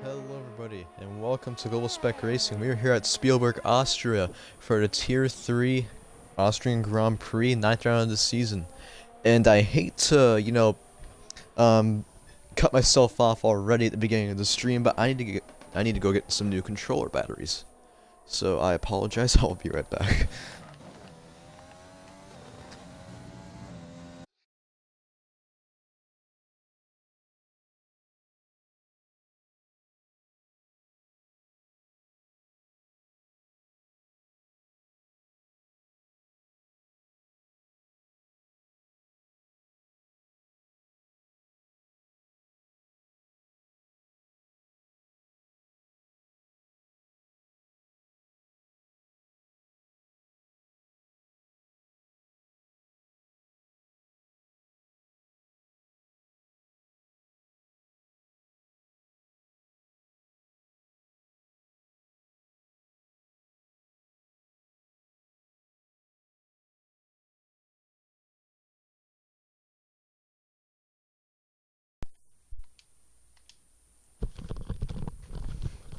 Hello everybody, and welcome to Global Spec Racing. We are here at Spielberg, Austria for the Tier 3 Austrian Grand Prix, 9th round of the season. And I hate to, cut myself off already at the beginning of the stream, but I need to go get some new controller batteries. So I apologize, I'll be right back.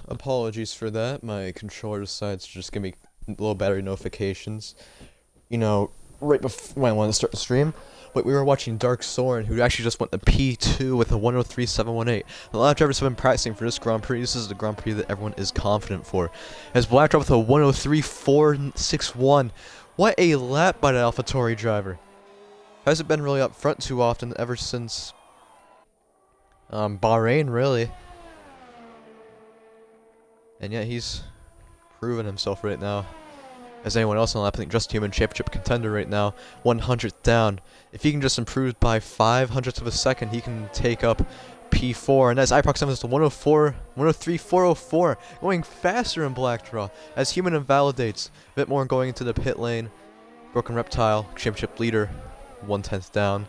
Apologies for that, my controller decides to just give me low battery notifications. Right before when I wanted to start the stream. But we were watching Dark Soren, who actually just went to P2 with a 103.718. A lot of drivers have been practicing for this Grand Prix. This is the Grand Prix that everyone is confident for. As Black drove with a 103.461. What a lap by the AlphaTauri driver. Hasn't been really up front too often ever since Bahrain, really. And yet he's proven himself right now. As anyone else on the lap, I think just human championship contender right now, 100th down. If he can just improve by 500ths of a second, he can take up P4, and as iProx is to 103.404, going faster in Black Draw, as human invalidates, a bit more going into the pit lane. Broken Reptile, championship leader, 1/10 down.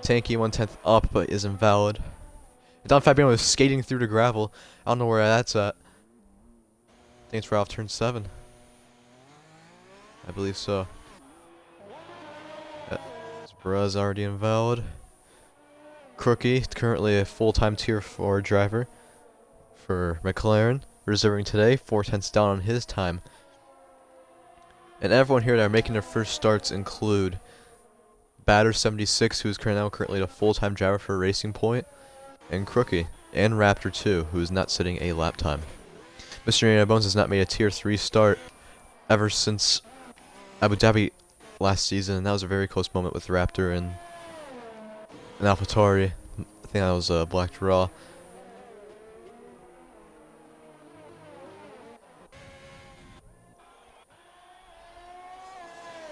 Tanky 1/10 up, but is invalid. Don Fabiano is skating through the gravel. I don't know where that's at. I think it's right off turn 7. I believe so. Braz's already invalid. Crookie, currently a full-time Tier 4 driver for McLaren, reserving today, 4/10 down on his time. And everyone here that are making their first starts include Batter76, who is currently a full-time driver for Racing Point, and Crookie, and Raptor2, who is not sitting a lap time. Mr. Indiana Bones has not made a Tier 3 start ever since Abu Dhabi last season, and that was a very close moment with Raptor and AlphaTauri. I think that was a Black Draw.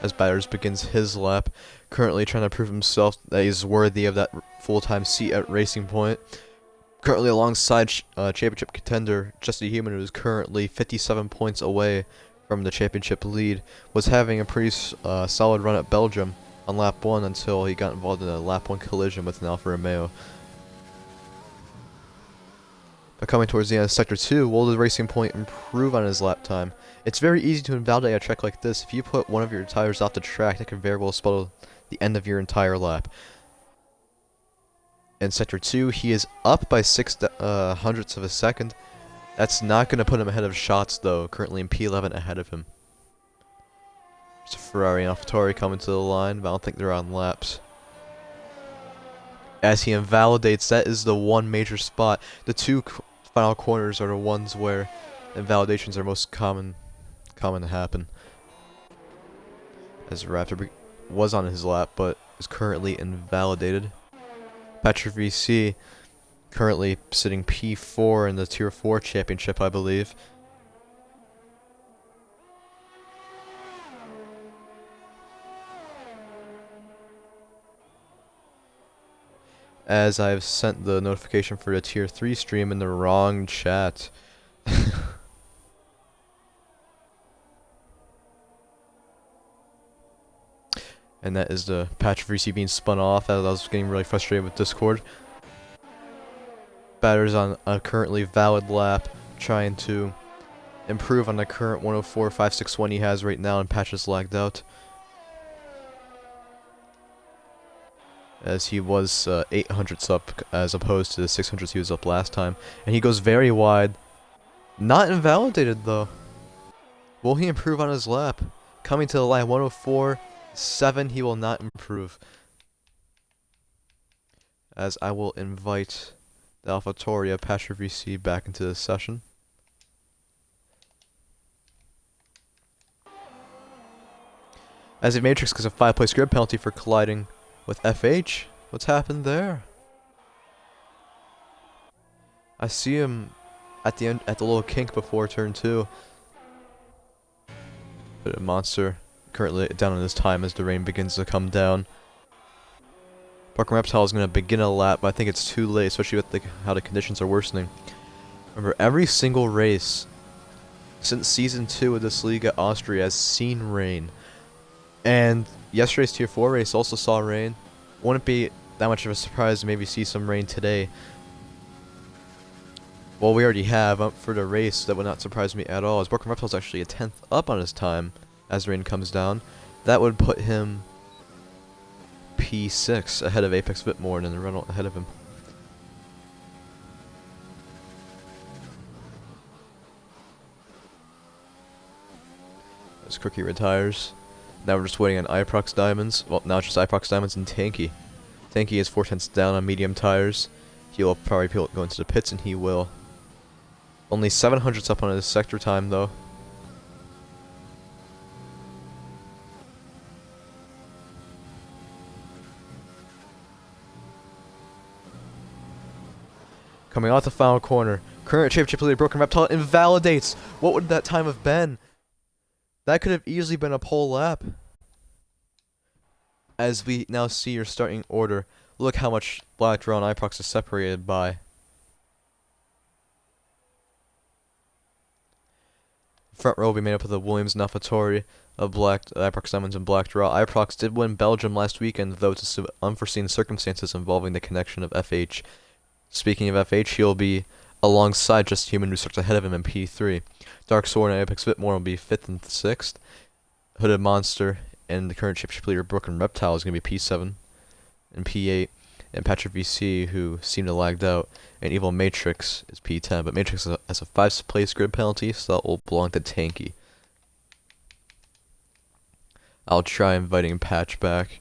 As Batters begins his lap, currently trying to prove himself that he's worthy of that full-time seat at Racing Point. Currently alongside championship contender Just a Human, who is currently 57 points away from the championship lead, was having a pretty solid run at Belgium on lap 1 until he got involved in a lap 1 collision with an Alfa Romeo. But coming towards the end of Sector 2, will the Racing Point improve on his lap time? It's very easy to invalidate a track like this. If you put one of your tires off the track, that can very well spell the end of your entire lap. In Sector 2, he is up by 0.06 of a second. That's not going to put him ahead of Shots, though, currently in P11 ahead of him. There's a Ferrari and AlphaTauri coming to the line, but I don't think they're on laps. As he invalidates, that is the one major spot. The two final corners are the ones where invalidations are most common to happen. As Raptor was on his lap, but is currently invalidated. Patrick VC currently sitting P4 in the Tier 4 championship, I believe. As I've sent the notification for the Tier 3 stream in the wrong chat. And that is the Patrick VC being spun off, as I was getting really frustrated with Discord. Batters on a currently valid lap, trying to improve on the current 104.561 he has right now, and Patch is lagged out. as he was 800s up as opposed to the 600s he was up last time. And he goes very wide. Not invalidated though. Will he improve on his lap? Coming to the line 104.7, he will not improve. As I will invite the AlphaTauri Pastor VC back into the session. As a Matrix gets a 5-place grid penalty for colliding with FH. What's happened there? I see him at the end, at the little kink before turn 2. But a monster currently down on his time as the rain begins to come down. Broken Reptile is going to begin a lap, but I think it's too late, especially with how the conditions are worsening. Remember, every single race since Season 2 of this league at Austria has seen rain. And yesterday's Tier 4 race also saw rain. Wouldn't be that much of a surprise to maybe see some rain today. Well, we already have for the race. That would not surprise me at all, as Broken Reptile is actually a 10th up on his time as rain comes down. That would put him P6 ahead of Apex Vitmore and the run ahead of him. As Crookie retires. Now we're just waiting on Iprox Diamonds. Well, now it's just Iprox Diamonds and Tanky. Tanky is 4/10 down on medium tires. He'll probably go into the pits, and he will. Only 700s up on his sector time, though. Coming out the final corner. Current championship leader Broken Reptile invalidates. What would that time have been? That could have easily been a pole lap. As we now see your starting order, look how much Black Draw and Iprox is separated by. Front row will be made up of the Williams and AlphaTauri of Iprox Diamonds and Black Draw. Iprox did win Belgium last weekend, though to unforeseen circumstances involving the connection of FH. Speaking of FH, he'll be alongside Just Human, who starts ahead of him in P3. Dark Sword and Apex Vitmore will be 5th and 6th. Hooded Monster and the current championship leader Broken Reptile is going to be P7 and P8. And Patrick VC, who seemed to lagged out, and Evil Matrix is P10. But Matrix has a 5-place grid penalty, so that will belong to Tanky. I'll try inviting Patch back.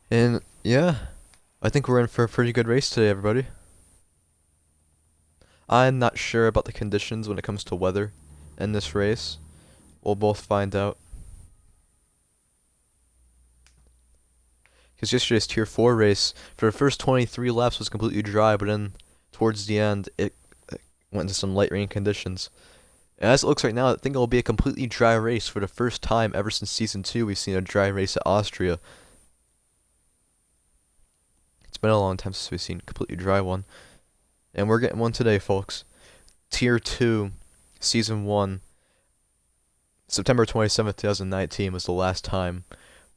And yeah, I think we're in for a pretty good race today, everybody. I'm not sure about the conditions when it comes to weather in this race. We'll both find out. Because yesterday's Tier 4 race, for the first 23 laps was completely dry, but then towards the end it went into some light rain conditions. And as it looks right now, I think it will be a completely dry race for the first time ever since Season 2 we've seen a dry race at Austria. It's been a long time since we've seen a completely dry one. And we're getting one today, folks. Tier 2, Season 1, September 27th, 2019 was the last time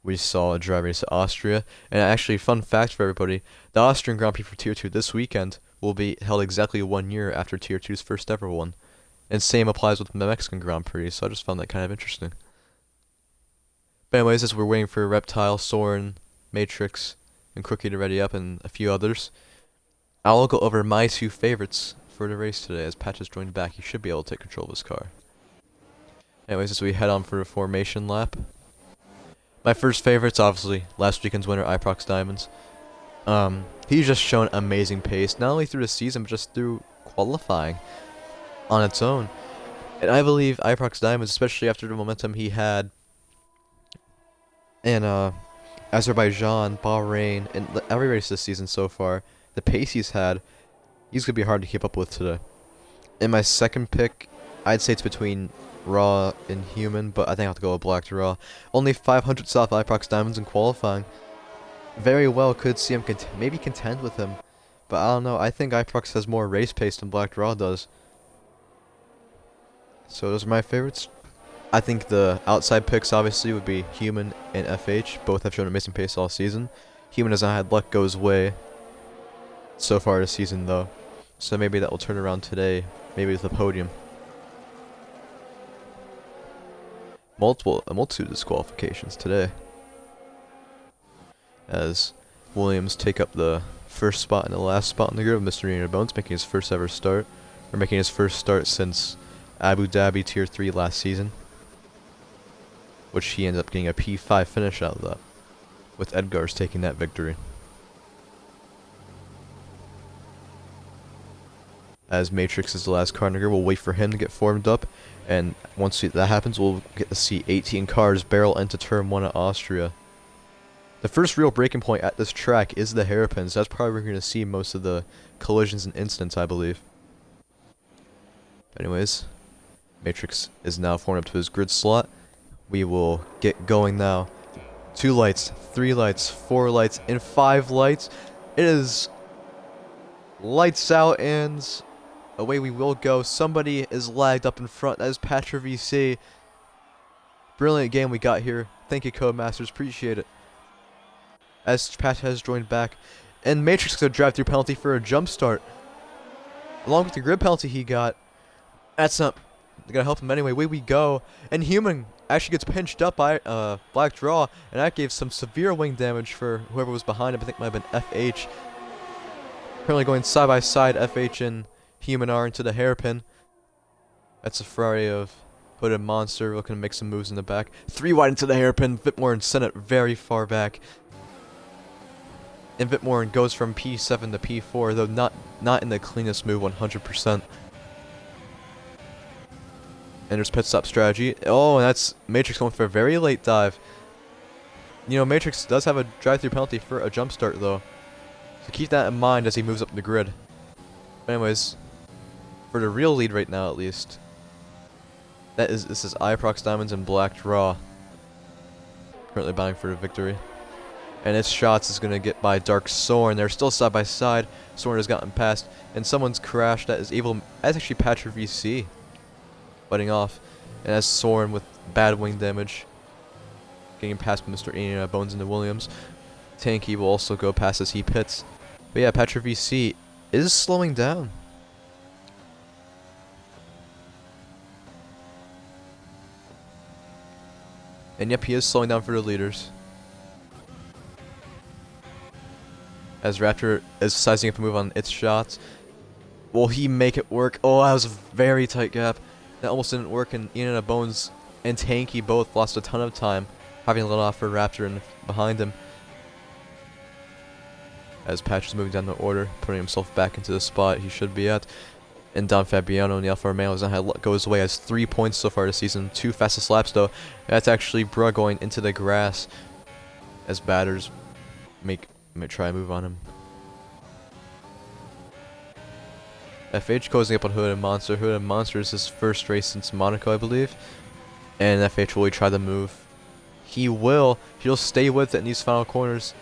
we saw a dry race at Austria. And actually, fun fact for everybody, the Austrian Grand Prix for Tier 2 this weekend will be held exactly 1 year after Tier 2's first ever one. And same applies with the Mexican Grand Prix, so I just found that kind of interesting. But anyways, as we're waiting for Reptile, Soren, Matrix, and Crookie to ready up, and a few others, I'll go over my 2 favorites for the race today. As Patch has joined back, he should be able to take control of his car. Anyways, as we head on for the formation lap, my first favorite's obviously last weekend's winner, Iprox Diamonds. He's just shown amazing pace, not only through the season, but just through qualifying on its own. And I believe Iprox Diamonds, especially after the momentum he had in Azerbaijan, Bahrain, and every race this season so far, the pace he's had, he's going to be hard to keep up with today. In my second pick, I'd say it's between Raw and Human, but I think I have to go with Black to Raw. Only 500 South Iprox Diamonds in qualifying. Very well could see him maybe contend with him, but I don't know. I think Iprox has more race pace than Black Raw does. So those are my favorites. I think the outside picks obviously would be Human and FH. Both have shown amazing pace all season. Human has not had luck go his way so far this season though. So maybe that will turn around today, maybe with the podium. A multitude of disqualifications today, as Williams take up the first spot and the last spot in the group. Mr. Ian Bones making his first ever start, or making his first start since Abu Dhabi Tier 3 last season, which he ended up getting a P5 finish out of that, with Edgar's taking that victory. As Matrix is the last car in the group, we'll wait for him to get formed up, and once that happens, we'll get to see 18 cars barrel into Turn 1 at Austria. The first real breaking point at this track is the hairpins. That's probably where we're going to see most of the collisions and incidents, I believe. Anyways, Matrix is now formed up to his grid slot. We will get going now. 2 lights, 3 lights, 4 lights, and 5 lights. It is lights out, and away we will go. Somebody is lagged up in front. That is Patra VC. Brilliant game we got here. Thank you, Codemasters. Appreciate it. As Pat has joined back. And Matrix gets a drive-through penalty for a jump start, along with the grid penalty he got. That's not gonna help him anyway. Away we go. And Human actually gets pinched up by Black Draw, and that gave some severe wing damage for whoever was behind him. I think it might have been FH. Currently going side by side, FH and Human are into the hairpin. That's a Ferrari of Hooded Monster looking to make some moves in the back. 3 wide into the hairpin. Vitmoren sent it very far back. And Vitmoren goes from P7 to P4, though not in the cleanest move 100%. And there's pit stop strategy. Oh, and that's Matrix going for a very late dive. You know, Matrix does have a drive-through penalty for a jump start, though. So keep that in mind as he moves up the grid. But anyways, for the real lead right now, at least, this is Iprox Diamonds and Black Draw, currently battling for the victory. And its shots is going to get by Dark Soren. They're still side by side. Soren has gotten past, and someone's crashed that is able. That's actually Patra VC fighting off, and that's Soren with bad wing damage, getting past Mr. Ian Bones into Williams. Tanky will also go past as he pits. But yeah, Patra VC is slowing down. And yep, he is slowing down for the leaders. As Raptor is sizing up a move on its shots. Will he make it work? Oh, that was a very tight gap. That almost didn't work, and Ian and Bones and Tanky both lost a ton of time, having a little off for Raptor and behind him. As Patch is moving down the order, putting himself back into the spot he should be at. And Don Fabiano and the Alfa Romeo is not how it goes away. Has 3 points so far this season. 2 fastest laps though. That's actually Bruh going into the grass as batters might try and move on him. FH closing up on Hood and Monster. Hood and Monster is his first race since Monaco, I believe. And FH will try the move. He will. He'll stay with it in these final corners.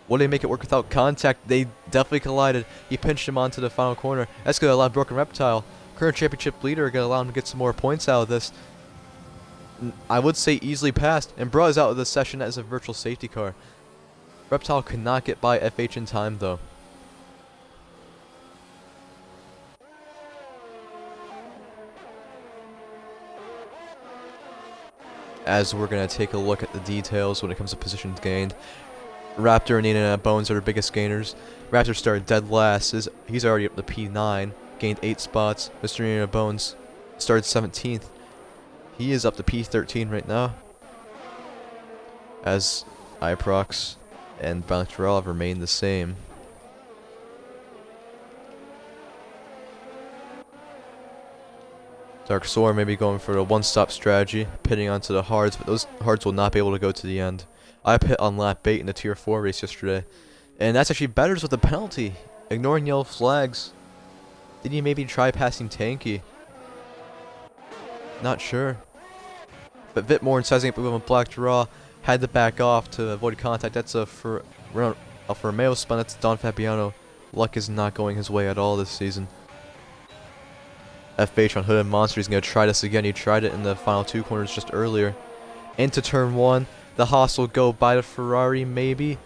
Will they make it work without contact? They definitely collided. He pinched him onto the final corner. That's going to allow Broken Reptile, current championship leader, going to allow him to get some more points out of this. I would say easily passed. And Bruh is out of the session as a virtual safety car. Reptile could not get by FH in time, though. As we're going to take a look at the details when it comes to positions gained. Raptor and Ian Bones are the biggest gainers. Raptor started dead last. He's already up to P9, gained 8 spots. Mr. Ian Bones started 17th. He is up to P13 right now. As Iprox and Balactarov remain the same. Dark Soar may be going for a one-stop strategy, pitting onto the hards, but those hards will not be able to go to the end. I pit on lap 8 in the Tier 4 race yesterday, and that's actually Batters with a penalty, ignoring yellow flags. Did he maybe try passing Tanky? Not sure. But Vitmoren sizing up with Black Draw, had to back off to avoid contact. That's a Alfa Romeo spun. That's Don Fabiano. Luck is not going his way at all this season. FH on Hood and Monster. He's going to try this again. He tried it in the final 2 corners just earlier. Into turn 1. The Haas will go by the Ferrari, maybe.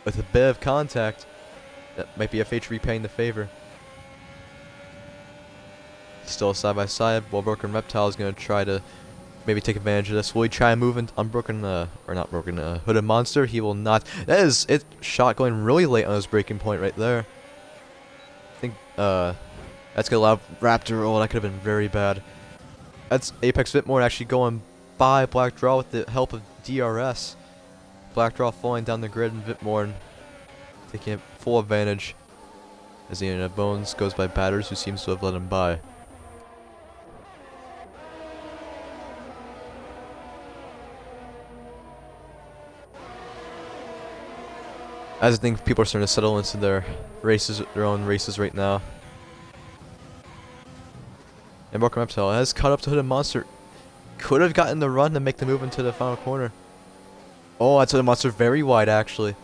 With a bit of contact. That might be FH repaying the favor. Still side by side, while Broken Reptile is going to try to maybe take advantage of this. Will he try and move in Unbroken, or not Broken, Hooded Monster? He will not. That is it. Shot going really late on his breaking point right there. I think, that's going to allow Raptor. Oh, that could have been very bad. That's Apex Vitmore actually going by Black Draw with the help of DRS. Black Draw falling down the grid and Vitmore taking full advantage as the Indiana Bones goes by Batters, who seems to have let him by. As I think people are starting to settle into their races, their own races right now. And Broken Reptile has caught up to Hooded Monster. Could have gotten the run to make the move into the final corner. Oh, that's Hooded Monster very wide actually.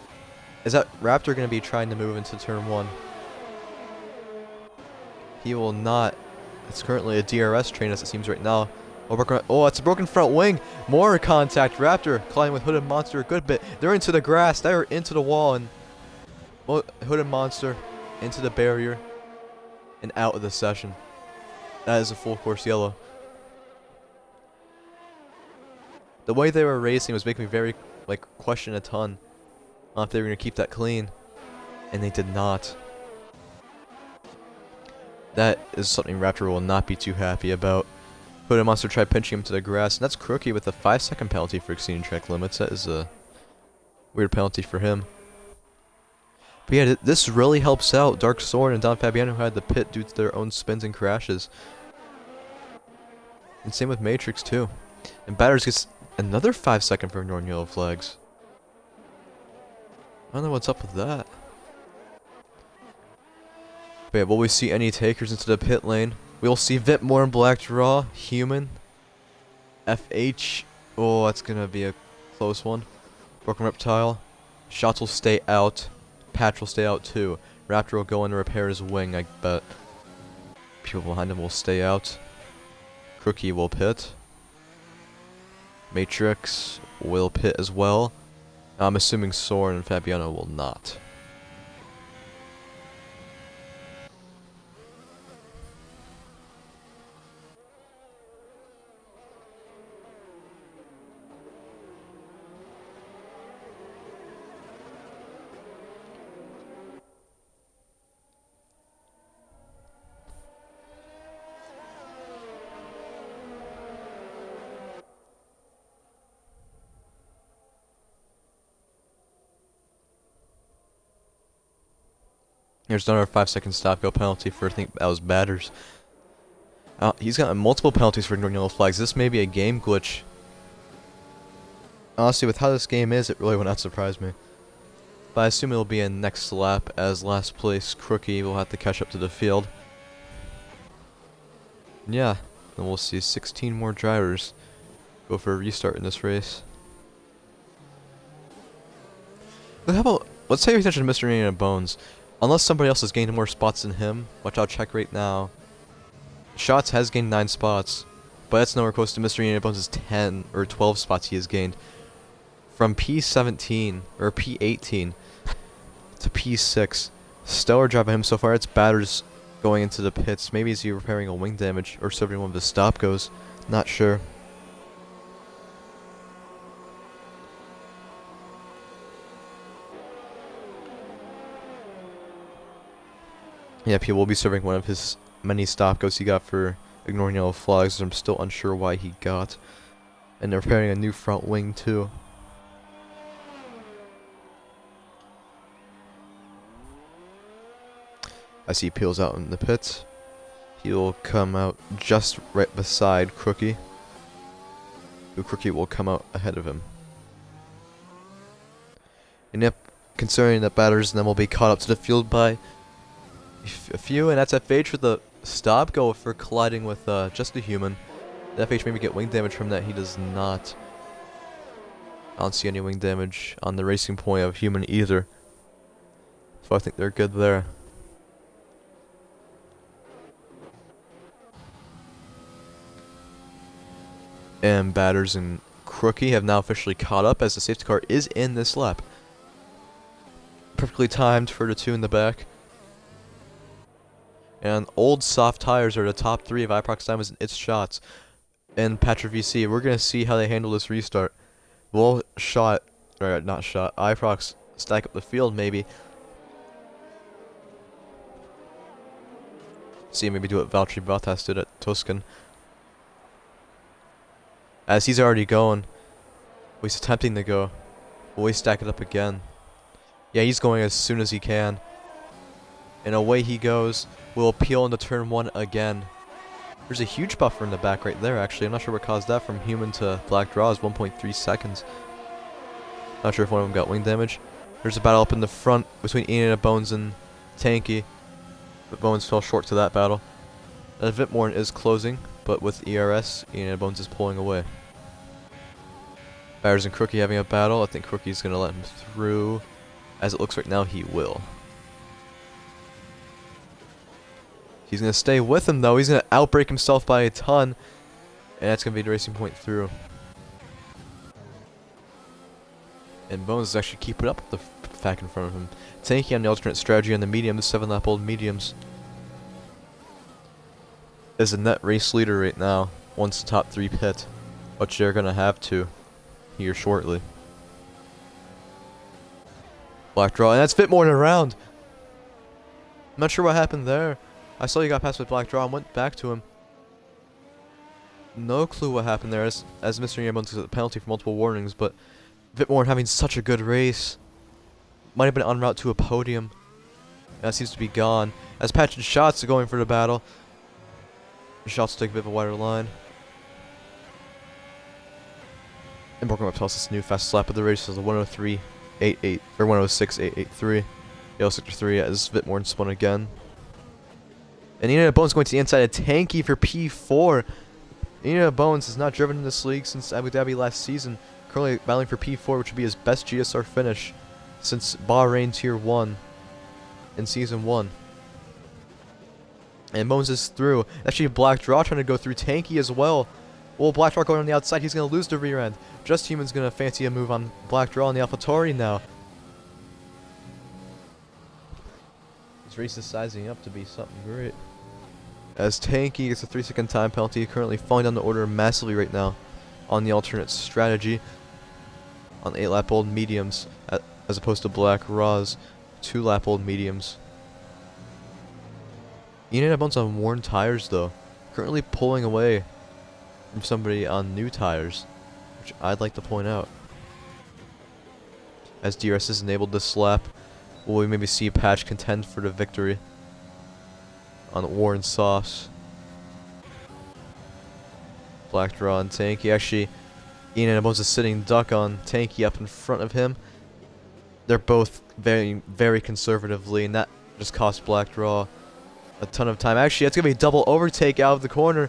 Is that Raptor going to be trying to move into turn 1? He will not. It's currently a DRS train as it seems right now. Oh, it's a broken front wing. More contact. Raptor colliding with Hooded Monster a good bit. They're into the grass. They're into the wall. And Hooded Monster into the barrier and out of the session. That is a full course yellow. The way they were racing was making me very, question a ton if they were going to keep that clean. And they did not. That is something Raptor will not be too happy about. Hooded Monster tried pinching him to the grass, and that's Crookie with a 5-second penalty for exceeding track limits. That is a weird penalty for him. But yeah, this really helps out Dark Sword and Don Fabiano, who had the pit due to their own spins and crashes. And same with Matrix too. And Batters gets another 5-second for ignoring yellow flags. I don't know what's up with that. But yeah, will we see any takers into the pit lane? We'll see Vitmore and Black Draw, Human, FH. Oh, that's gonna be a close one. Broken Reptile. Shots will stay out. Patch will stay out too. Raptor will go in to repair his wing, I bet. People behind him will stay out. Crookie will pit. Matrix will pit as well. I'm assuming Soren and Fabiano will not. There's another 5-second stop-go penalty for, I think that was Batters. He's gotten multiple penalties for ignoring yellow flags. This may be a game glitch. Honestly, with how this game is, it really would not surprise me. But I assume it'll be a next lap, as last place Crookie will have to catch up to the field. Yeah, then we'll see 16 more drivers go for a restart in this race. But how about, let's pay attention to Mr. Indiana Bones. Unless somebody else has gained more spots than him, which I'll check right now. Shots has gained 9 spots, but that's nowhere close to Mr. Indiana Bones' 10 or 12 spots he has gained. From P17, or P18, to P6. Stellar drive by him so far. It's Batters going into the pits. Maybe is he repairing a wing damage, or serving one of his stop goes. Not sure. Yep, he will be serving one of his many stop goes he got for ignoring yellow flags, I'm still unsure why he got. And they're repairing a new front wing too. As he peels out in the pits, he'll come out just right beside Crookie. Crookie will come out ahead of him. And yep, considering that Batters and them will be caught up to the field by a few, and that's FH with a stop go for colliding with just a human. The FH maybe get wing damage from that. He does not. I don't see any wing damage on the racing point of human either. So I think they're good there. And Batters and Crookie have now officially caught up as the safety car is in this lap. Perfectly timed for the two in the back. And old soft tires are the top 3 of Iprox Diamonds in its shots. And Patra VC, we're going to see how they handle this restart. We'll Iprox stack up the field maybe. See, maybe do what Valtteri Bottas did at Tuscan. As he's already going. Well, he's attempting to go. Will he stack it up again? Yeah, he's going as soon as he can. And away he goes. Will peel into turn 1 again. There's a huge buffer in the back right there, actually. I'm not sure what caused that from human to black draws, 1.3 seconds. Not sure if one of them got wing damage. There's a battle up in the front between Ian Bones and Tanky. But Bones fell short to that battle. Vitmorn is closing, but with ERS, Ian Bones is pulling away. Byers and Crookie having a battle. I think Crookie's going to let him through. As it looks right now, he will. He's going to stay with him, though. He's going to outbrake himself by a ton. And that's going to be the racing point through. And Bones is actually keeping up with the pack in front of him. Tanky on the alternate strategy on the mediums, 7-lap-old mediums. Is a net race leader right now. Once the top 3 pit. Which they're going to have to here shortly. Black draw, and that's Vitmorn around. I'm not sure what happened there. I saw he got past with black draw and went back to him. No clue what happened there as Mr. Yamon took a penalty for multiple warnings, but Vitmorn having such a good race. Might have been en route to a podium. That seems to be gone. As Patch and Shots are going for the battle. Shots take a bit of a wider line. And Broken Web tells us new fastest lap of the race is a 103.88 or 106.883. Yellow sector 3 as Vitmorn spun again. And Ian Bones going to the inside of Tanky for P4. Ian Bones has not driven in this league since Abu Dhabi last season. Currently battling for P4, which would be his best GSR finish since Bahrain Tier 1 in Season 1. And Bones is through. Actually, Black Draw trying to go through Tanky as well. Well, Black Draw going on the outside. He's going to lose the rear end. Just Human's going to fancy a move on Black Draw on the AlphaTauri now. This race is sizing up to be something great. As Tanky gets a 3-second time penalty, currently falling down the order massively right now on the alternate strategy. On 8-lap-old mediums, as opposed to Black Raws, 2-lap-old mediums. Ian Bones on worn tires though, currently pulling away from somebody on new tires, which I'd like to point out. As DRS is enabled this lap, will we maybe see Patch contend for the victory on worn softs? Black Draw and Tanky. Actually, Ian Bones is sitting duck on Tanky up in front of him. They're both very, very conservatively, and that just cost Black Draw a ton of time. Actually, that's going to be a double overtake out of the corner.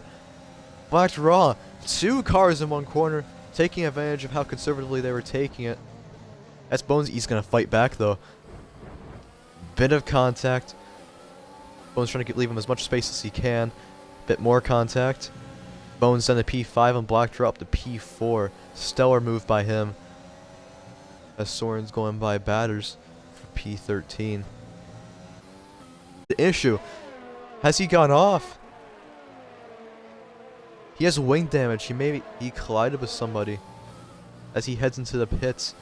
Black Draw, 2 cars in one corner, taking advantage of how conservatively they were taking it. That's Bones. He's going to fight back, though. Bit of contact. Bones trying to leave him as much space as he can. Bit more contact. Bones down to P5 and Black Draw up to P4. Stellar move by him. As Soren's going by Batters for P13. The issue. Has he gone off? He has wing damage. He collided with somebody as he heads into the pits.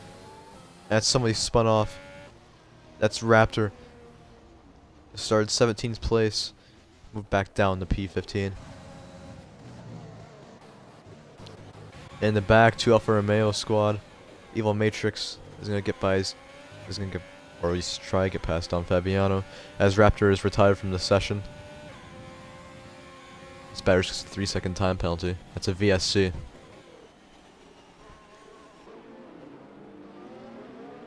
And somebody spun off. That's Raptor. Started 17th place. Moved back down to P15. In the back, 2 Alfa Romeo squad. Evil Matrix is gonna get by his, or at least try to get past Don Fabiano, as Raptor is retired from the session. This batter's just a 3-second time penalty. That's a VSC.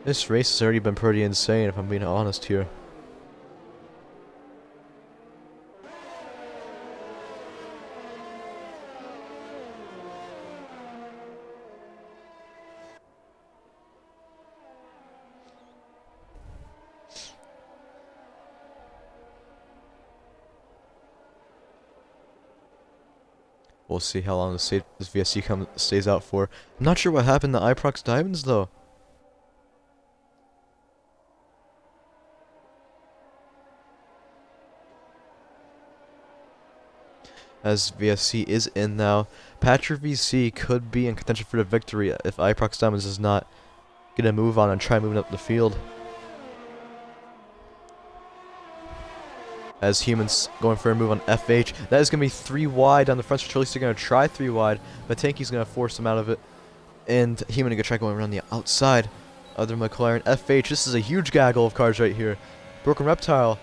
This race has already been pretty insane, if I'm being honest here. We'll see how long this VSC stays out for. I'm not sure what happened to Iprox Diamonds though. as VSC is in now. Patrick VC could be in contention for the victory if Iprox Diamonds does not get a move on and try moving up the field. As Humans going for a move on FH. That is going to be 3 wide on the front stretch. At least they're going to try 3 wide, but Tanky's going to force him out of it. And Human going to try going around the outside of the McLaren. FH, this is a huge gaggle of cars right here. Broken Reptile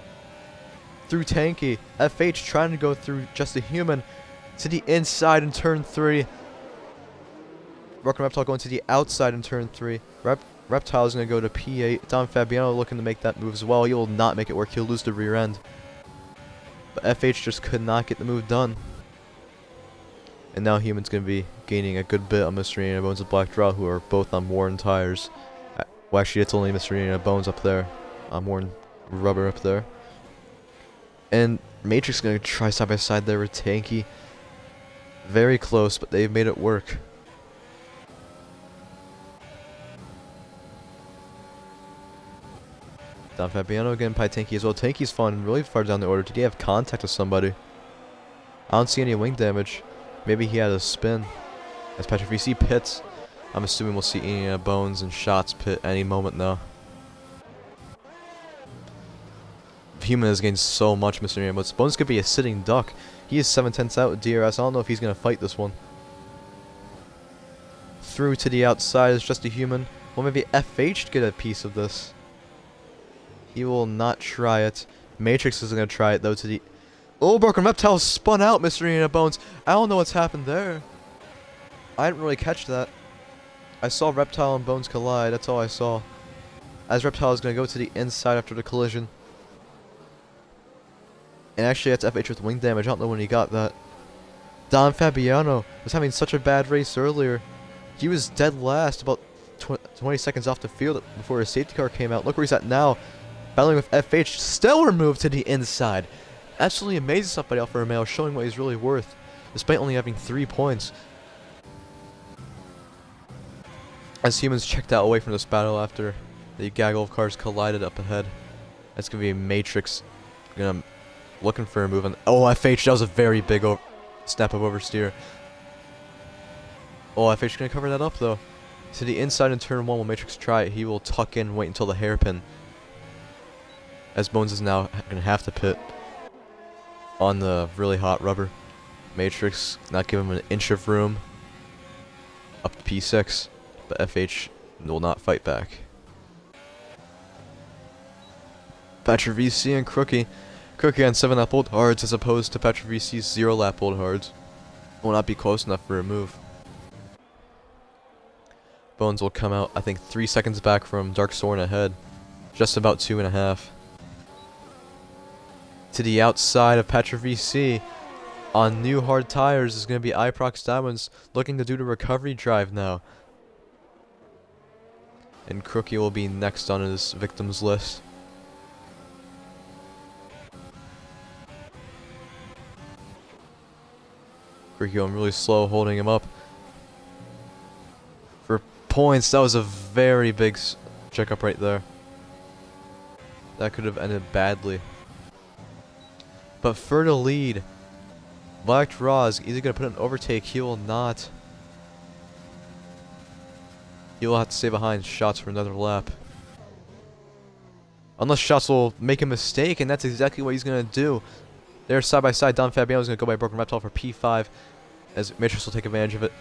through Tanky. FH trying to go through just a Human to the inside in turn 3. Broken Reptile going to the outside in turn 3. Reptile is going to go to P8. Don Fabiano looking to make that move as well. He will not make it work. He'll lose the rear end. But FH just could not get the move done. And now Human's going to be gaining a good bit on Mr. Indiana Bones and Black Draw, who are both on worn tires. Well, actually, it's only Mr. Indiana Bones up there. On worn rubber up there. And Matrix is going to try side by side there with Tanky. Very close, but they've made it work. Don Fabiano again by Tanky as well. Tanky's falling really far down the order. Did he have contact with somebody? I don't see any wing damage. Maybe he had a spin. As Patrick VC pits, I'm assuming we'll see Indiana Bones and Shots pit any moment now. Human has gained so much, Mr. Indiana Bones. Bones could be a sitting duck. He is 7/10 out with DRS. I don't know if he's going to fight this one. Through to the outside is just a Human. Well, maybe FH get a piece of this. He will not try it. Matrix is going to try it, though, to the... Oh, Broken Reptile spun out, Mr. Indiana Bones. I don't know what's happened there. I didn't really catch that. I saw Reptile and Bones collide. That's all I saw. As Reptile is going to go to the inside after the collision. And actually, that's FH with wing damage. I don't know when he got that. Don Fabiano was having such a bad race earlier. He was dead last, about 20 seconds off the field before his safety car came out. Look where he's at now. Battling with FH. Stellar move to the inside. Absolutely amazing stuff by Alfa Romeo, showing what he's really worth, despite only having 3 points. As Humans checked out away from this battle after the gaggle of cars collided up ahead. That's going to be Matrix looking for a move on... Oh, FH, that was a very big snap of oversteer. Oh, FH going to cover that up, though. To the inside in turn 1 will Matrix try it. He will tuck in, wait until the hairpin. As Bones is now going to have to pit on the really hot rubber. Matrix not give him an inch of room. Up to P6. But FH will not fight back. Patrick VC and Crookie. Crookie on 7 lap old hards as opposed to Patrick VC's 0 lap old hards. Will not be close enough for a move. Bones will come out, I think, 3 seconds back from Dark Soren ahead. Just about 2.5. To the outside of Patrick VC on new hard tires is going to be Iprox Diamonds looking to do the recovery drive now. And Crookie will be next on his victims list. Crookie going really slow, holding him up. For points, that was a very big checkup right there. That could have ended badly. But for the lead, Black Draw is either going to put an overtake, he will not. He will have to stay behind Shots for another lap. Unless Shots will make a mistake, and that's exactly what he's going to do. They're side by side. Don Fabiano is going to go by Broken Reptile for P5, as Matrix will take advantage of it.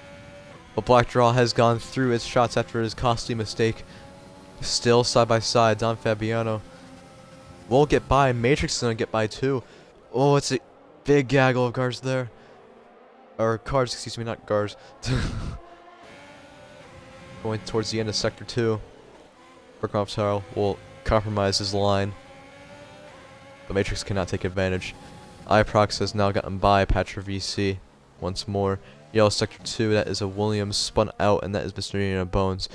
But Black Draw has gone through his Shots after his costly mistake. Still side by side. Don Fabiano will get by. Matrix is going to get by too. Oh, it's a big gaggle of cars there. Or cars, excuse me, not cars. Going towards the end of Sector 2. Broken Reptile will compromise his line. But Matrix cannot take advantage. Iprox has now gotten by Patrick VC once more. Yellow Sector 2, that is a Williams spun out, and that is Mr. Indiana Bones.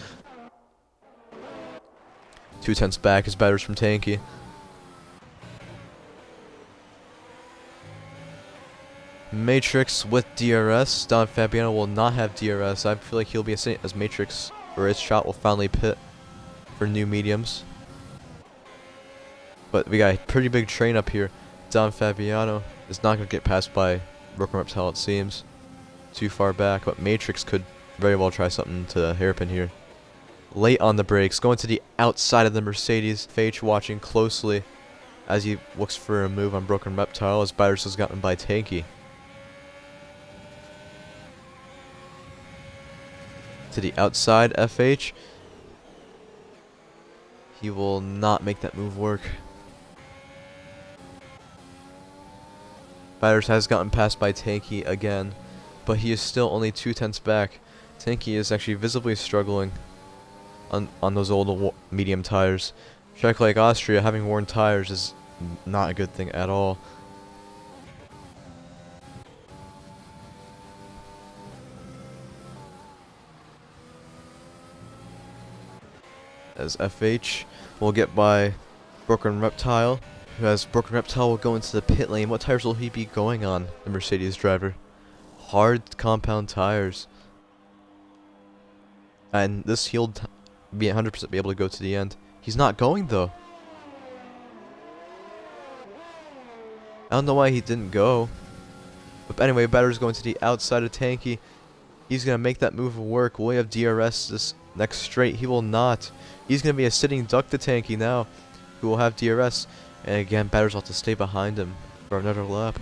2/10 back is batters from Tanky. Matrix with DRS. Don Fabiano will not have DRS. I feel like he'll be a saint as Matrix, or his shot will finally pit for new mediums. But we got a pretty big train up here. Don Fabiano is not going to get passed by Broken Reptile, it seems. Too far back, but Matrix could very well try something to hairpin here. Late on the brakes, going to the outside of the Mercedes. Fage watching closely as he looks for a move on Broken Reptile as Batters has gotten by Tanky. To the outside, FH. He will not make that move work. Batters has gotten passed by Tanky again, but he is still only 2/10 back. Tanky is actually visibly struggling on those old medium tires. Track like Austria, having worn tires is not a good thing at all. As FH will get by Broken Reptile. As Broken Reptile will go into the pit lane. What tires will he be going on, the Mercedes driver? Hard compound tires. And this he'll be 100% be able to go to the end. He's not going though. I don't know why he didn't go. But anyway, Batter's going to the outside of Tanky. He's going to make that move work. Will he have DRS this next straight? He will not. He's going to be a sitting duck to Tanky now, who will have DRS. And again, Batters will have to stay behind him for another lap.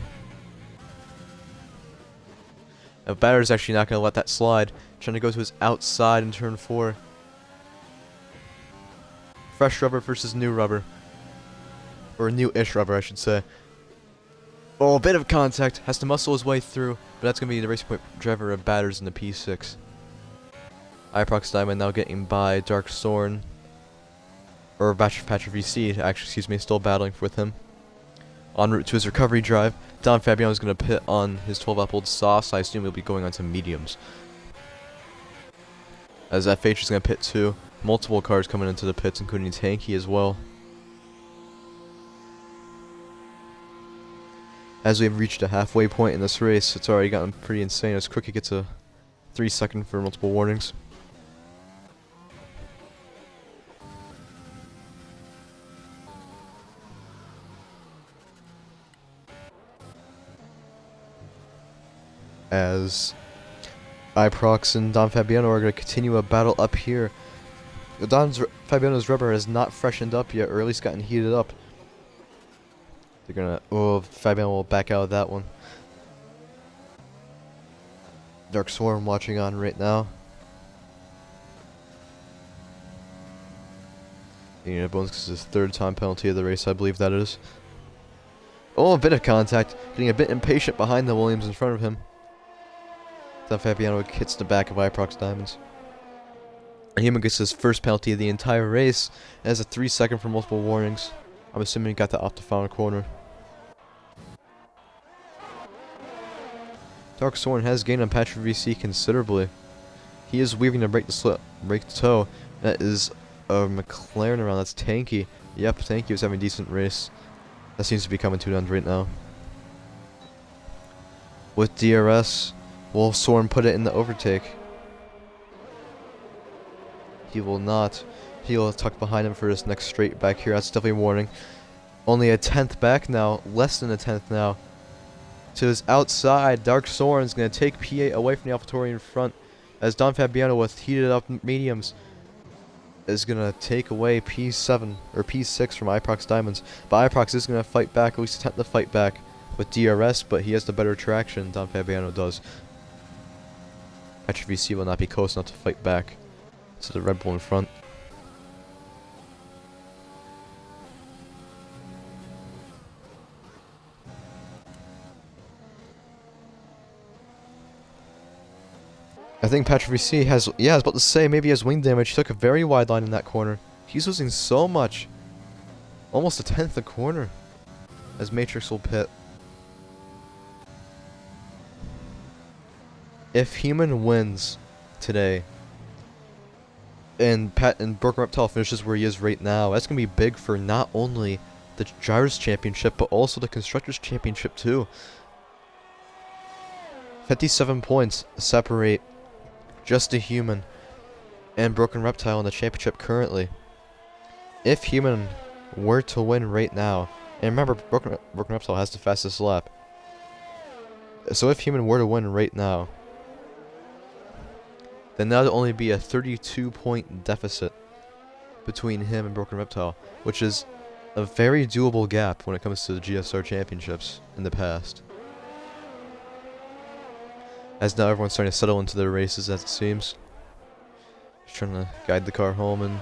Now, Batter's actually not going to let that slide. Trying to go to his outside in turn 4. Fresh rubber versus new rubber. Or new-ish rubber, I should say. Oh, a bit of contact. Has to muscle his way through. But that's going to be the Racing Point driver of Batters in the P6. Iprox Diamond now getting by Dark Thorn. Or Patcher VC, actually, excuse me, still battling with him. En route to his recovery drive. Don Fabiano is going to pit on his 12-lap old softs. I assume he'll be going on to mediums. As FH is going to pit too. Multiple cars coming into the pits, including Tanky as well. As we've reached a halfway point in this race, it's already gotten pretty insane as Crookie gets a 3-second for multiple warnings. As Iprox and Don Fabiano are going to continue a battle up here. Fabiano's rubber has not freshened up yet, or at least gotten heated up. They're gonna... Oh, Fabiano will back out of that one. Dark Swarm watching on right now. Getting a bonus because it's his 3rd time penalty of the race, I believe that is. Oh, a bit of contact. Getting a bit impatient behind the Williams in front of him. Then Fabiano hits the back of Iprox Diamonds. And Human gets his first penalty of the entire race. And has a 3-second for multiple warnings. I'm assuming he got that off the final corner. Dark Sworn has gained on Patrick VC considerably. He is weaving to break the toe. That is a McLaren around. That's Tanky. Yep, Tanky was having a decent race. That seems to be coming to an end right now. With DRS, will Sworn put it in the overtake? He will not. He will tuck behind him for his next straight back here. That's definitely a warning. Only a 10th back now. Less than a 10th now. To his outside, Dark Soren is going to take P8 away from the AlphaTauri in front. As Don Fabiano with heated up mediums is going to take away P7 or P6 from Iprox Diamonds. But Iprox is going to fight back, at least attempt to fight back with DRS, but he has the better traction. Don Fabiano does. Patrick VC will not be close enough to fight back to the Red Bull in front. I think Patrick VC has, yeah, I was about to say, maybe he has wing damage. He took a very wide line in that corner. He's losing so much. Almost a 10th a corner. As Matrix will pit. If Human wins today, and Broken Reptile finishes where he is right now, that's going to be big for not only the Drivers' Championship, but also the Constructors' Championship too. 57 points separate just a Human and Broken Reptile in the championship currently. If Human were to win right now, and remember, Broken Reptile has the fastest lap. So if Human were to win right now, then that would only be a 32-point deficit between him and Broken Reptile, which is a very doable gap when it comes to the GSR championships in the past. As now everyone's starting to settle into their races, as it seems. Just trying to guide the car home and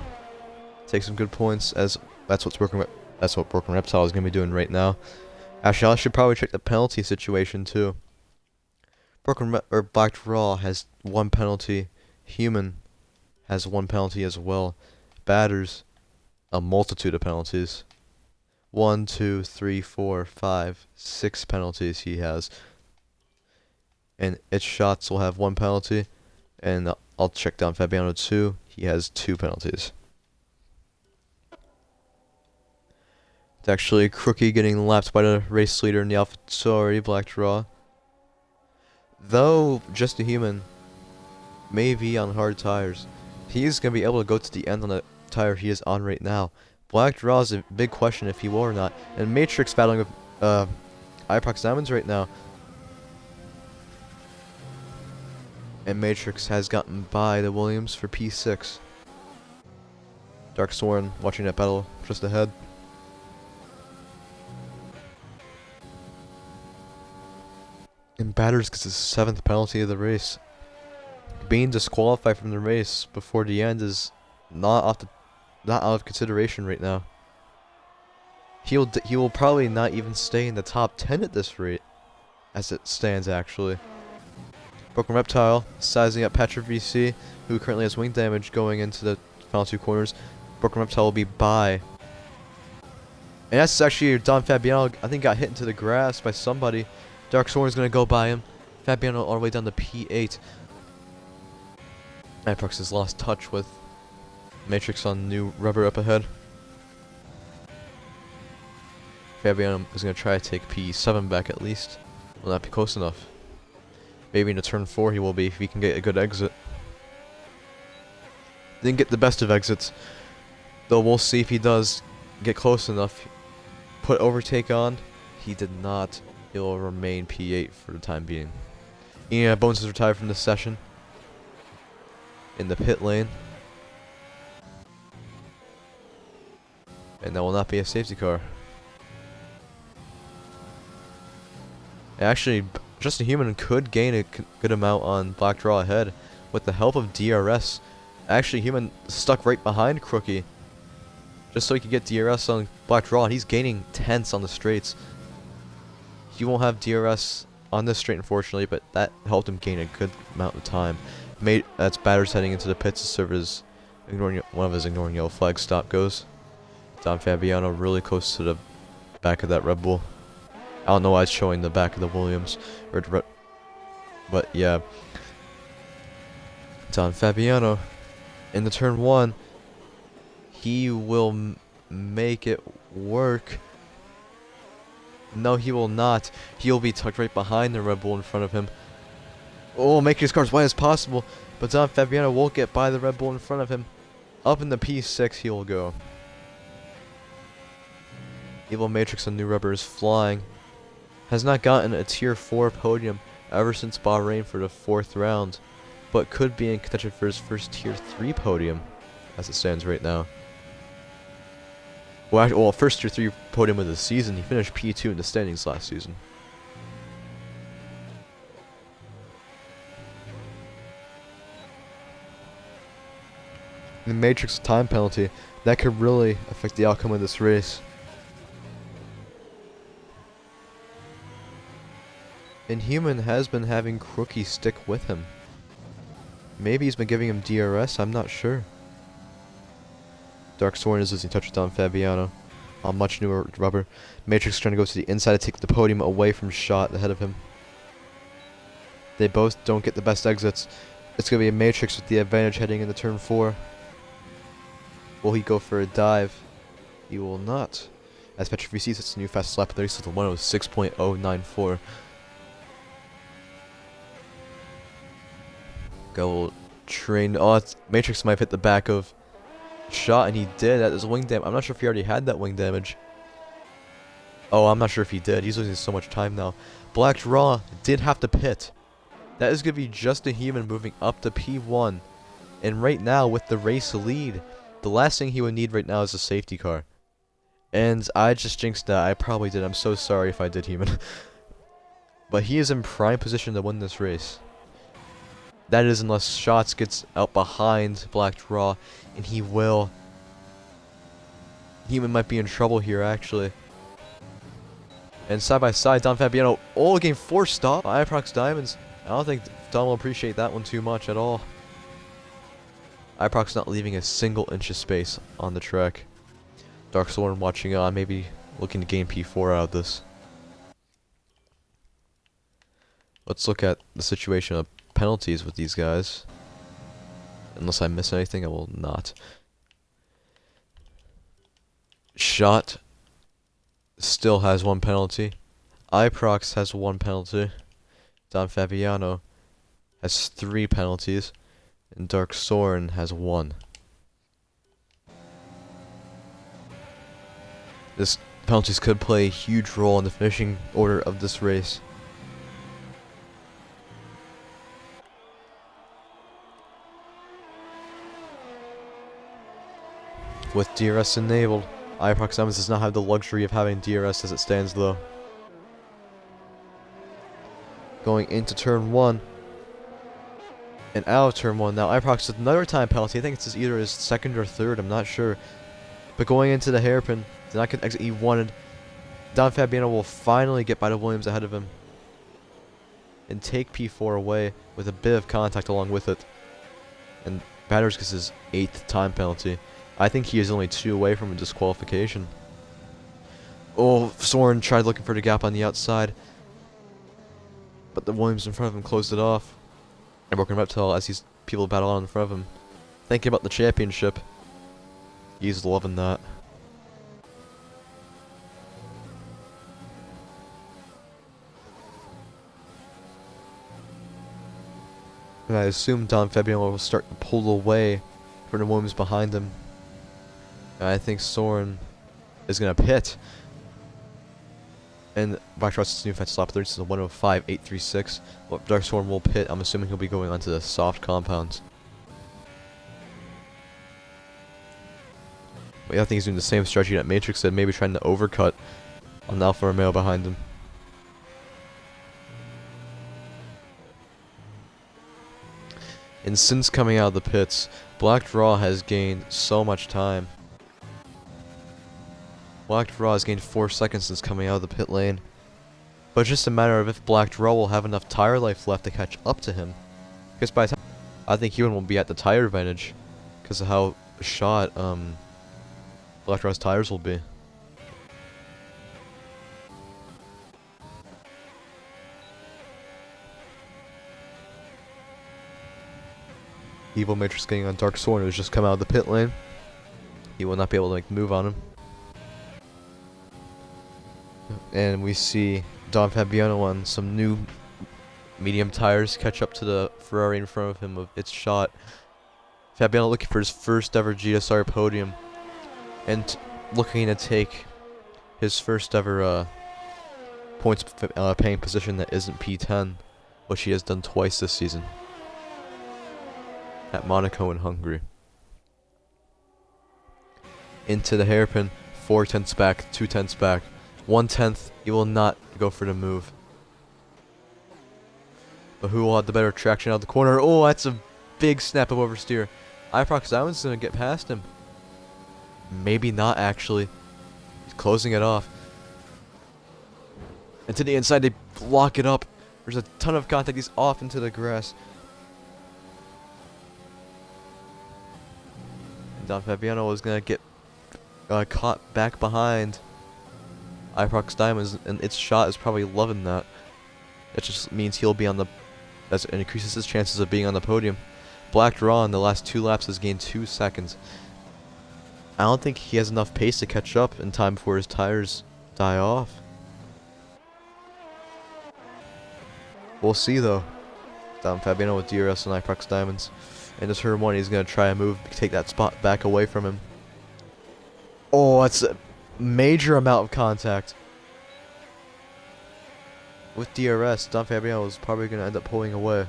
take some good points, as that's what Broken Reptile is going to be doing right now. Actually, I should probably check the penalty situation too. Black Raw has 1 penalty. Human has 1 penalty as well. Batters, a multitude of penalties. 1, 2, 3, 4, 5, 6 penalties he has. And its shots will have 1 penalty. And I'll check down Fabiano too. He has 2 penalties. It's actually Crookie getting lapped by the race leader in the AlphaTauri, Black Draw. Though Just a Human may be on hard tires, he's going to be able to go to the end on the tire he is on right now. Black Draw is a big question if he will or not. And Matrix battling with Iprox Diamonds right now. And Matrix has gotten by the Williams for P6. Dark Sworn watching that battle just ahead. And Batters gets his 7th penalty of the race. Being disqualified from the race before the end is not out of consideration right now. He will probably not even stay in the top 10 at this rate, as it stands actually. Broken Reptile sizing up Patrick VC, who currently has wing damage going into the final 2 corners. Broken Reptile will be by. And that's actually Don Fabiano, I think, got hit into the grass by somebody. Dark Sworn is going to go by him. Fabiano all the way down to P8. Iprox has lost touch with Matrix on new rubber up ahead. Fabiano is going to try to take P7 back at least. Will not be close enough. Maybe into turn 4 he will be if he can get a good exit. Didn't get the best of exits, though we'll see if he does get close enough. Put overtake on. He did not. He will remain P8 for the time being. Ian Bones is retired from this session. In the pit lane. And that will not be a safety car. Actually, Just a Human could gain a good amount on Black Draw ahead with the help of DRS. Actually, Human stuck right behind Crookie just so he could get DRS on Black Draw, and he's gaining tenths on the straights. He won't have DRS on this straight, unfortunately, but that helped him gain a good amount of time. That's Batters heading into the pits to serve as one of his ignoring yellow flag stop goes. Don Fabiano really close to the back of that Red Bull. I don't know why it's showing the back of the Williams, but yeah. Don Fabiano in the turn 1. He will make it work. No, he will not. He will be tucked right behind the Red Bull in front of him. Oh, making his car as wide as possible. But Don Fabiano won't get by the Red Bull in front of him. Up in the P6 he will go. Evil Matrix on new rubber is flying. Has not gotten a tier 4 podium ever since Bahrain for the 4th round. But could be in contention for his first tier 3 podium as it stands right now. Well, first tier 3 podium of the season. He finished P2 in the standings last season. The Matrix time penalty, that could really affect the outcome of this race. And Human has been having Crookie stick with him. Maybe he's been giving him DRS, I'm not sure. Dark Sworn is losing touch with Don Fabiano on much newer rubber. Matrix trying to go to the inside to take the podium away from Shot ahead of him. They both don't get the best exits. It's going to be a Matrix with the advantage heading into turn 4. Will he go for a dive? He will not. As Patrick VC sets a new fast lap, there he's at the 106.094. Go train. Oh, Matrix might have hit the back of Shot, and he did. That is wing damage. I'm not sure if he already had that wing damage. Oh, I'm not sure if he did. He's losing so much time now. Black Draw did have to pit. That is going to be just a human moving up to P1. And right now, with the race lead, the last thing he would need right now is a safety car. And I just jinxed that. I probably did. I'm so sorry if I did, human. But he is in prime position to win this race. That is unless Shots gets out behind Black Draw, and he will. Human might be in trouble here, actually. And side by side, Don Fabiano, getting forced stop by Iprox Diamonds. I don't think Don will appreciate that one too much at all. Iprox not leaving a single inch of space on the track. Dark Soren watching on, maybe looking to gain P4 out of this. Let's look at the situation of penalties with these guys. Unless I miss anything, I will not. Shot still has 1 penalty. Iprox has 1 penalty. Don Fabiano has 3 penalties. And Dark Soren has 1. This penalties could play a huge role in the finishing order of this race. With DRS enabled, Iprox Diamonds does not have the luxury of having DRS as it stands though. Going into turn 1. And out of turn 1 now, Iprox with another time penalty. I think it's either his 2nd or 3rd, I'm not sure. But going into the hairpin, did not get the exit he wanted. Don Fabiano will finally get by the Williams ahead of him. And take P4 away with a bit of contact along with it. And Batters gets his 8th time penalty. I think he is only 2 away from a disqualification. Oh, Soren tried looking for the gap on the outside. But the Williams in front of him closed it off. And broken reptile as these people battle on in front of him. Thinking about the championship. He's loving that. And I assume Don Fabiano will start to pull away from the Williams behind him. And I think Soren is going to pit. And Black Trust's new fence lap 30 is a 105.836. But Dark Soren will pit. I'm assuming he'll be going onto the soft compounds. But yeah, I think he's doing the same strategy that Matrix did, maybe trying to overcut on the Alfa Romeo behind him. And since coming out of the pits, Black Draw has gained so much time. Black Draw has gained 4 seconds since coming out of the pit lane. But it's just a matter of if Black Draw will have enough tire life left to catch up to him. Because by the time, I think Ewan will be at the tire advantage. Because of how shot Black Draw's tires will be. Evil Matrix getting on Dark Soren, who's just come out of the pit lane. He will not be able to move on him. And we see Don Fabiano on some new medium tires catch up to the Ferrari in front of him of its shot. Fabiano looking for his first ever GSR podium. And looking to take his first ever points paying position that isn't P10, which he has done twice this season. At Monaco and Hungary. Into the hairpin, 4 tenths back, 2 tenths back. 1 tenth, he will not go for the move. But who will have the better traction out of the corner? Oh, that's a big snap of oversteer. Iprox Diamonds is going to get past him. Maybe not, actually. He's closing it off. And to the inside, they block it up. There's a ton of contact. He's off into the grass. And Don Fabiano is going to get caught back behind Iprox Diamonds, and its shot is probably loving that. It just means he'll be on the... It increases his chances of being on the podium. Black Draw in the last 2 laps has gained 2 seconds. I don't think he has enough pace to catch up in time before his tires die off. We'll see though. Don Fabiano with DRS and Iprox Diamonds. And this turn 1, he's going to try a move to take that spot back away from him. Oh, that's a major amount of contact. With DRS, Don Fabiano is probably going to end up pulling away.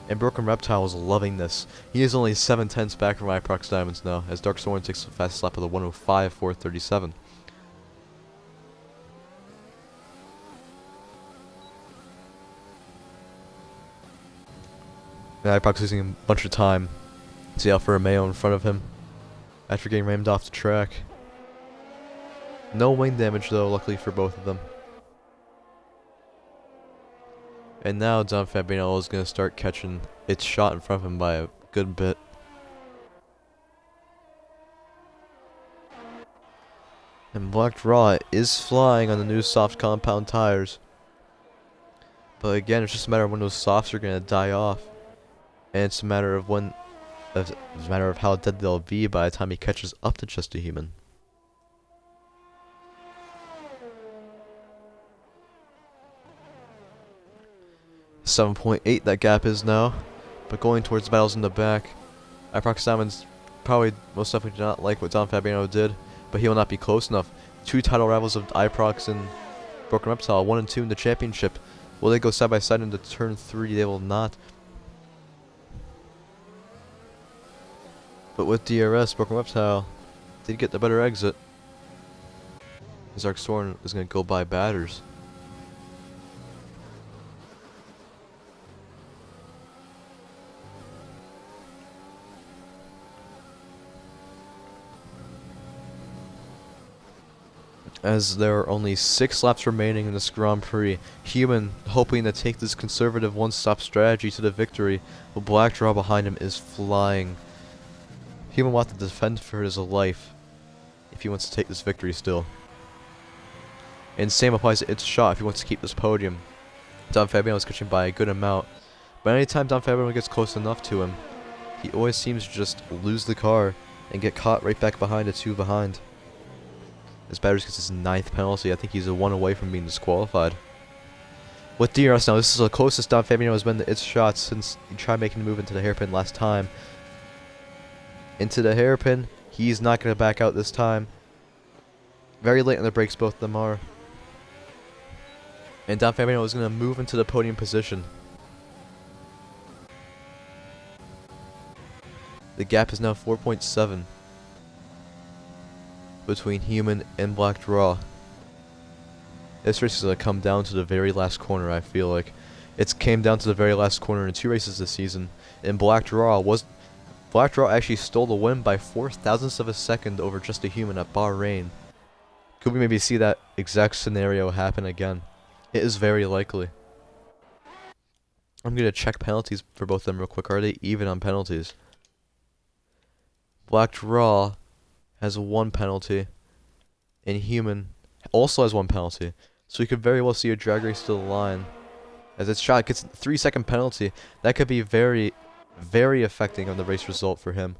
And Broken Reptile is loving this. He is only 7/10 back from Iprox Diamonds now, as Dark Soren takes a fast lap of the 105.437. And Iprox losing a bunch of time to Alfa Romeo in front of him after getting rammed off the track. No wing damage though, luckily for both of them. And now Don Fabiano is going to start catching its shot in front of him by a good bit. And Black Raw is flying on the new soft compound tires. But again, it's just a matter of when those softs are going to die off. And it's a matter of when, it's a matter of how dead they'll be by the time he catches up to Just a Human. 7.8 that gap is now, but going towards the battles in the back. Iprox Diamonds probably most definitely did not like what Don Fabiano did, but he will not be close enough. Two title rivals of Iprox and Broken Reptile, 1 and 2 in the championship. Will they go side by side into turn 3? They will not. But with DRS, Broken Reptile did get the better exit. His Dark Soren is going to go by batters. As there are only 6 laps remaining in this Grand Prix, Human hoping to take this conservative one-stop strategy to the victory, while Black Draw behind him is flying. Human will have to defend for his life if he wants to take this victory still. And same applies to its shot if he wants to keep this podium. Don Fabiano is catching by a good amount, but anytime Don Fabiano gets close enough to him, he always seems to just lose the car and get caught right back behind the 2 behind. As Batters gets his 9th penalty, I think he's a 1 away from being disqualified. With DRS now, this is the closest Don Fabiano has been to its shots since he tried making the move into the hairpin last time. Into the hairpin, he's not going to back out this time. Very late on the brakes, both of them are. And Don Fabiano is going to move into the podium position. The gap is now 4.7. Between Human and Black Draw. This race is going to come down to the very last corner, I feel like. It's came down to the very last corner in 2 races this season. And Black Draw actually stole the win by 0.04 of a second over Just a Human at Bahrain. Could we maybe see that exact scenario happen again? It is very likely. I'm going to check penalties for both of them real quick. Are they even on penalties? Black Draw has 1 penalty, and Human also has 1 penalty. So you could very well see a drag race to the line. As its shot gets a 3-second penalty, that could be very, very affecting on the race result for him.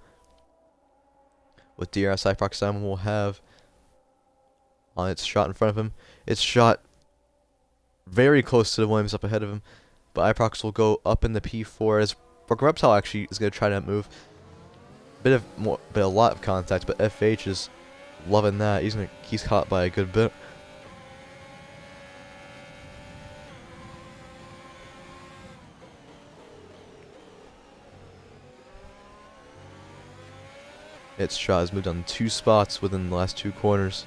With DRS, Iprox Diamond will have on its shot in front of him. Its shot very close to the Williams up ahead of him, but Iprox will go up in the P4 as Broken Reptile actually is going to try that move. But a lot of contact, but FH is loving that. He's caught by a good bit. Its shot has moved on 2 spots within the last 2 corners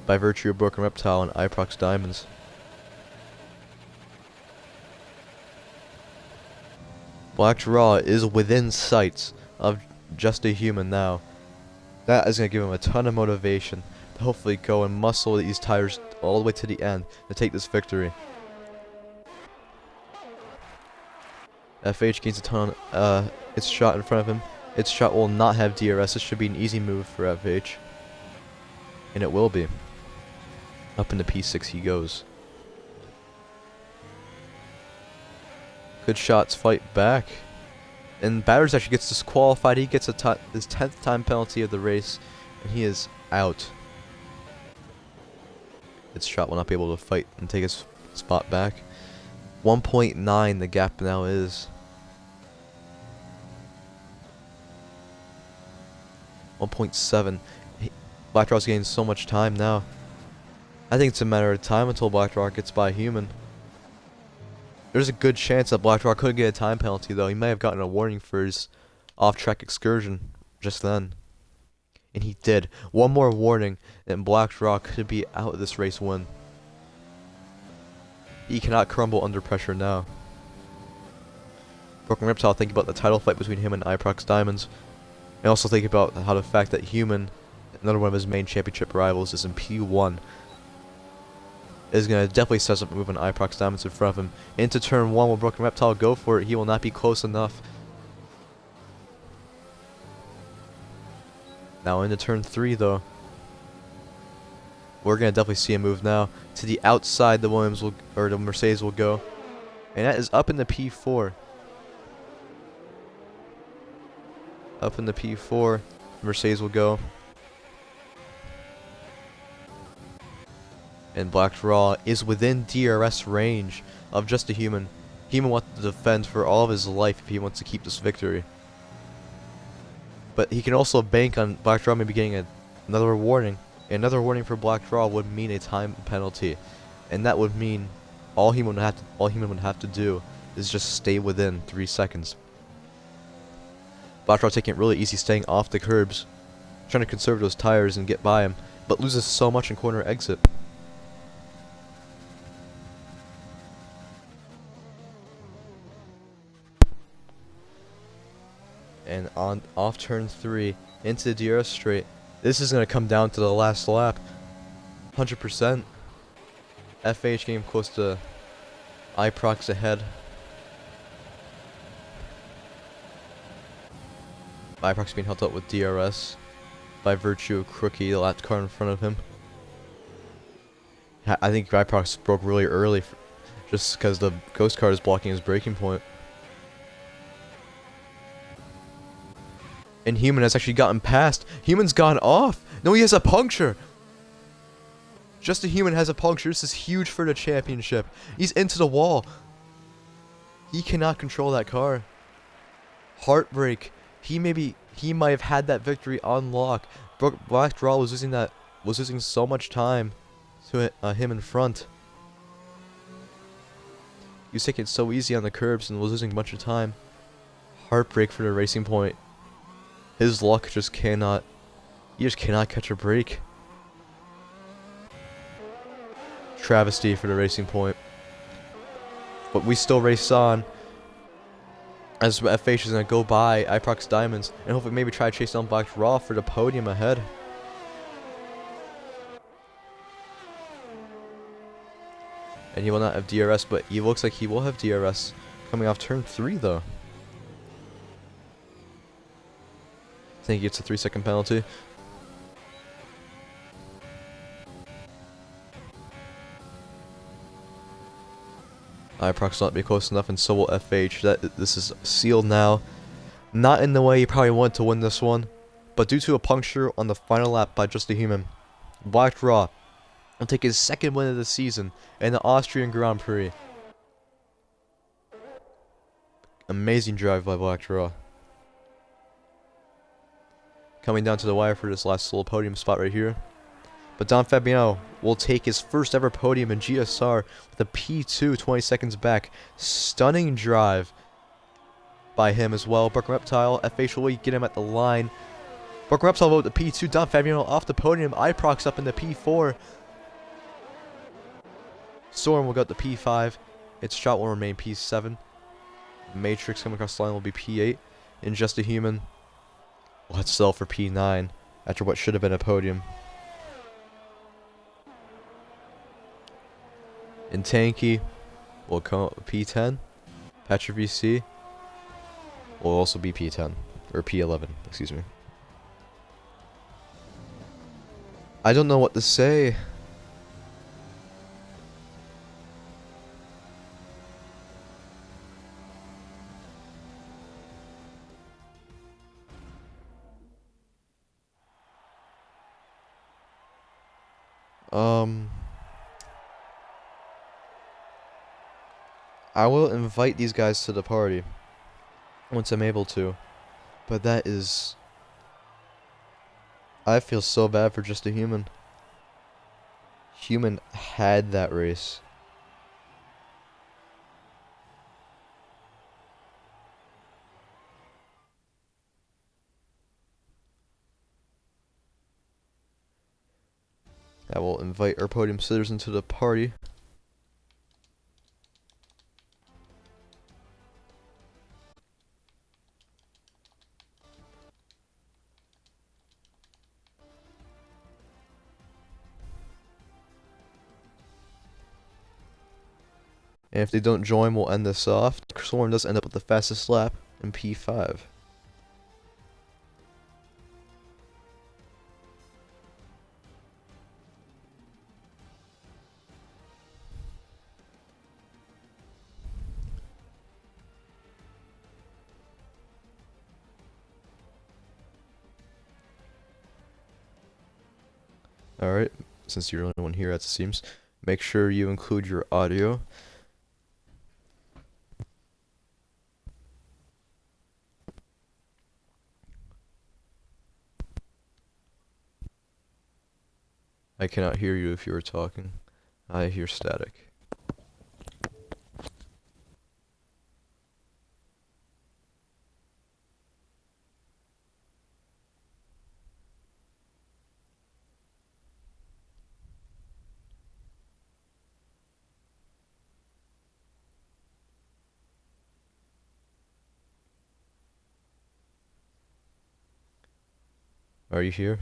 by virtue of Broken Reptile and Iprox Diamonds. Black Draw is within sights of Just a Human now. That is going to give him a ton of motivation to hopefully go and muscle these tires all the way to the end to take this victory. FH gains a ton its shot in front of him. Its shot will not have DRS. This should be an easy move for FH. And it will be. Up into P6 he goes. Good shots fight back. And Batters actually gets disqualified. He gets his 10th time penalty of the race, and he is out. Its shot will not be able to fight and take his spot back. 1.9 the gap now is. 1.7. Black Draw's gaining so much time now. I think it's a matter of time until BlackRock gets by Human. There's a good chance that BlackRock could get a time penalty, though. He may have gotten a warning for his off-track excursion just then. And he did. One more warning, and BlackRock could be out of this race win. He cannot crumble under pressure now. Broken Reptile, think about the title fight between him and Iprox Diamonds. And also think about how the fact that Human, another one of his main championship rivals, is in P1. Is going to definitely set up a move on Iprox Diamonds in front of him. Into turn 1, will Broken Reptile go for it? He will not be close enough. Now into turn 3, though. We're going to definitely see a move now. To the outside, the Mercedes will go. And that is up in the P4. Up in the P4, Mercedes will go. And BlackRock is within DRS range of Just a Human. Human wants to defend for all of his life if he wants to keep this victory. But he can also bank on BlackRock maybe getting another warning. Another warning for BlackRock would mean a time penalty, and that would mean all Human would have to do is just stay within 3 seconds. BlackRock taking it really easy, staying off the curbs, trying to conserve those tires and get by him, but loses so much in corner exit. And on off turn 3 into the DRS straight. This is going to come down to the last lap. 100%. FH getting close to Iprox ahead. Iprox being held up with DRS by virtue of Crookie, the last car in front of him. I think Iprox broke really early just because the ghost car is blocking his braking point. And Human has actually gotten past. Human's gone off. No, he has a puncture. Just a Human has a puncture. This is huge for the championship. He's into the wall. He cannot control that car. Heartbreak. He might have had that victory on lock. BlackRock was losing so much time to him in front. He was taking it so easy on the curbs and was losing a bunch of time. Heartbreak for the Racing Point. His luck just cannot. He just cannot catch a break. Travesty for the Racing Point. But we still race on. As FH is going to go by Iprox Diamonds and hopefully maybe try to chase down BlackRock for the podium ahead. And he will not have DRS, but he looks like he will have DRS coming off turn 3 though. I think he gets a 3-second penalty. Iprox will not be close enough, and so will FH. This is sealed now. Not in the way he probably wanted to win this one, but due to a puncture on the final lap by Just a Human, BlackRock will take his second win of the season in the Austrian Grand Prix. Amazing drive by BlackRock. Coming down to the wire for this last little podium spot right here. But Don Fabiano will take his first ever podium in GSR with a P2 20 seconds back. Stunning drive by him as well. Broken Reptile, FH will get him at the line. Broken Reptile with the P2. Don Fabiano off the podium. Iprox up in the P4. Storm will go to P5. Its shot will remain P7. Matrix coming across the line will be P8. And Just a Human will head sell for P9 after what should have been a podium. And Tanky will come up with P10. Patcher VC will also be P10. Or P11, excuse me. I don't know what to say. I will invite these guys to the party once I'm able to, but that is... I feel so bad for Just a Human. Human had that race. I will invite our podium sitters into the party. And if they don't join, we'll end this off. Someone does end up with the fastest lap in P5. Alright, since you're the only one here, it seems, make sure you include your audio. I cannot hear you if you are talking. I hear static. Are you here?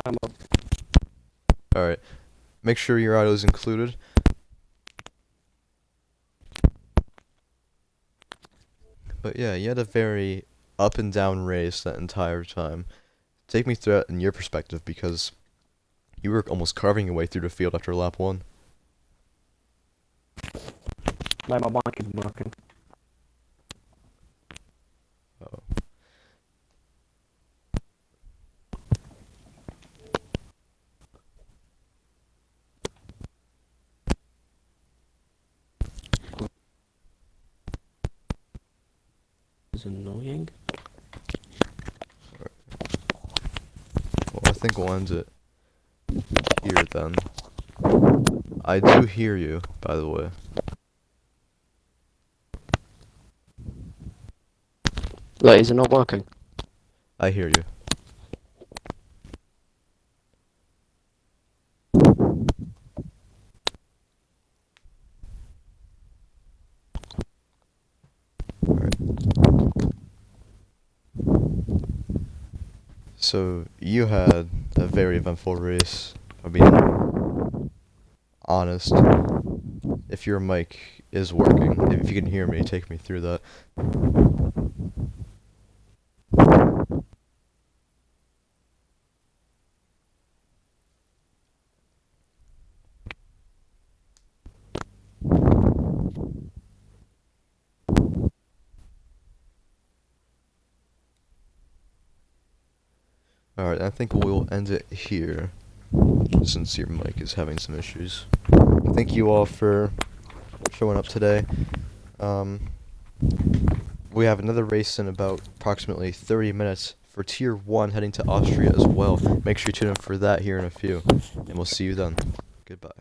I'm up. Alright. Make sure your audio is included. But yeah, you had a very up and down race that entire time. Take me through it in your perspective, because you were almost carving your way through the field after lap 1. My mic is working. Oh. It's annoying. Well, I think we'll end it here then. I do hear you, by the way. Like, is it not working? I hear you. Alright. So, you had a very eventful race. I mean, honest. If your mic is working, if you can hear me, take me through that. Alright, I think we'll end it here, since your mic is having some issues. Thank you all for showing up today. We have another race in about approximately 30 minutes for Tier 1 heading to Austria as well. Make sure you tune in for that here in a few, and we'll see you then. Goodbye.